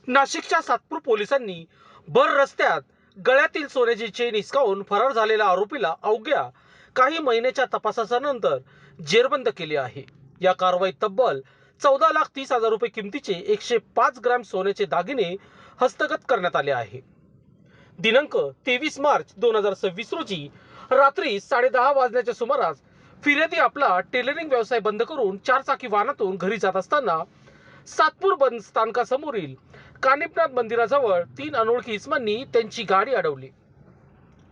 नाशिकच्या सातपूर पोलिसांनी भर रस्त्यात गळ्यातील सोन्याची चेन हिसकावून फरार झालेल्या आरोपीला अवघ्या काही महिन्याच्या तपासानंतर जेरबंद केले आहे। या कारवाईत तब्बल 14,30,000 रुपये किमतीचे 105 ग्रॅम सोन्याचे दागिने हस्तगत करण्यात आले आहे। दिनांक 23 मार्च 2026 रोजी रात्री 10:30 वाजण्याच्या सुमारास फिर्यादी आपला टेलरिंग व्यवसाय बंद करून 4 चाकी वाहनातून घरी जात असताना सातपूर बस स्थानकासमोरील कानिपनाथ मंदिराजवळ 3 अनोळखी इसमांनी त्यांची गाडी अडवली।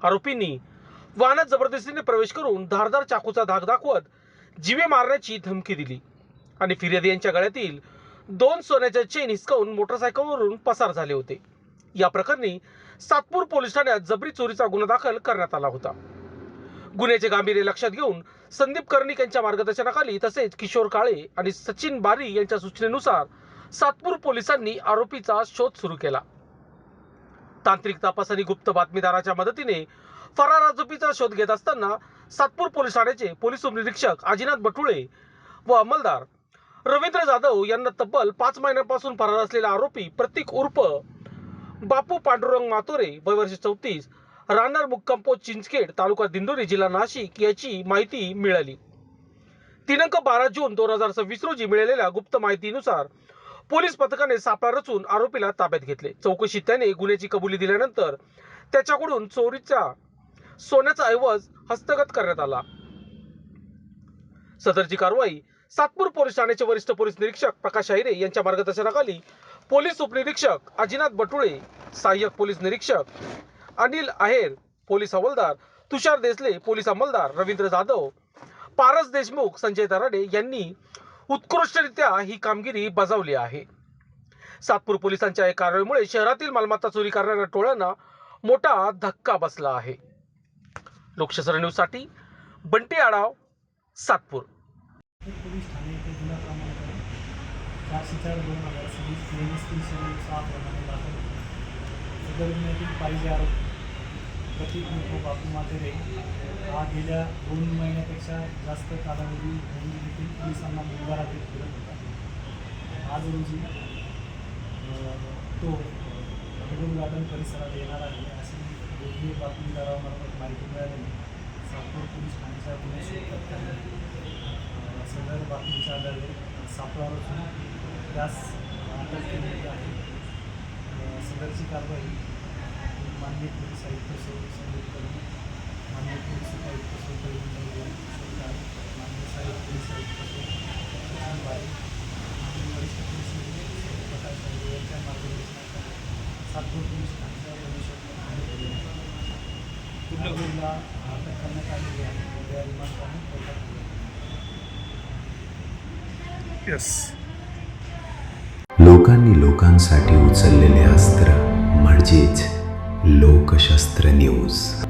आरोपींनी वाहनात जबरदस्तीने प्रवेश करून धारदार चाकूचा धाक दाखवत जीवे मारण्याची धमकी दिली आणि फिर्यादी यांच्या गळ्यातील 2 सोन्याच्या चेन हिसकावून मोटरसायकलवरून पसार झाले होते। या प्रकरणी सातपूर पोलीस ठाण्यात जबरी चोरीचा गुन्हा दाखल करण्यात आला होता। गुन्ह्याचे गांभीर्य लक्षात घेऊन संदीप कर्णिक यांच्या मार्गदर्शनाखाली तसेच किशोर काळे आणि सचिन बारी यांच्या सूचनेनुसार सातपूर पोलिसांनी आरोपीचा शोध सुरू केला। तांत्रिक तपास आणि गुप्त बातमीदाराच्या मदतीने फरार आरोपीचा शोध घेत असताना सातपूर पोलीस ठाण्याचे पोलीस उपनिरीक्षक अजिनाथ बटुळे व अंमलदार रवींद्र जाधव यांना तब्बल 5 महिन्यांपासून फरार असलेला आरोपी प्रतीक उर्फ बापू पांडुरंग मातोरे वय वर्ष 34 राहणार मुक्काम पोस्ट चिंचखेड तालुका दिंडोरी जिल्हा नाशिक याची माहिती मिळाली। दिनांक 12 जून 2026 रोजी मिळालेल्या गुप्त माहितीनुसार पोलीस पथकाने सापळा रचून आरोपीला ताब्यात घेतले। चौकशीत त्याने गुन्ह्याची कबुली दिल्यानंतर त्याच्याकडून चोरीचा सोन्याचा ऐवज हस्तगत करण्यात आला। सदरची कारवाई सातपूर पोलीस ठाण्याचे वरिष्ठ पोलीस निरीक्षक प्रकाश अहिरे यांच्या मार्गदर्शनाखाली पोलीस उपनिरीक्षक अजिनाथ बटुळे, सहाय्यक पोलीस निरीक्षक अनिल आहेर, पोलीस हवालदार तुषार देसले, पोलीस अंमलदार रवींद्र जाधव, पारस देशमुख, संजय दराडे यांनी उत्कृष्टरित्या ही कामगिरी बजावली आहे। सातपूर पोलिसांच्या या कारवाईमुळे शहरातील मालमत्ता चोरी करणाऱ्या टोळ्यांना मोठा धक्का बसला आहे। लोकशाही न्यूज साठी बंटी आडाव, सातपूर। पोलीस ठाणे येथे गुन्हा क्रमांक 404/2026 प्रमाणे दाखल सदर गुन्ह्यातील पाहिजे आरोपी प्रतीक उर्फ बापू मातेरे हा गेल्या 2 महिन्यापेक्षा जास्त कालावधी होऊन देखील पोलिसांना मुंगारात फिरत होता। आज रोजी तो हेडून गार्डन परिसरात येणार आहे अशी योग्य बातमीदारामार्फत माहिती मिळाल्याने सातपूर पोलीस ठाण्याच्या गुन्हे शोध पथकाने सदर बातमीच्या आधारे सापळा रचून त्यास अटक केलेली आहे। सदरची कारवाई माननीय पोलीस आयुक्त संदीप कर्णिक, माननीय पोलीस आयुक्त माननीय सहाय्यक पोलीस आयुक्त सचिन बारी, माननीय वरिष्ठ पोलीस निरीक्षक प्रकाश अहिरे यांच्या मार्गदर्शनाखाली सातपूर पोलीस ठाण्याच्या गुन्हेला अटक करण्यात आलेली आहे। उद्या रिमांडने कोर्टात लोकांनी लोकांसाठी उचललेले अस्त्र म्हणजेच लोकशास्त्र न्यूज।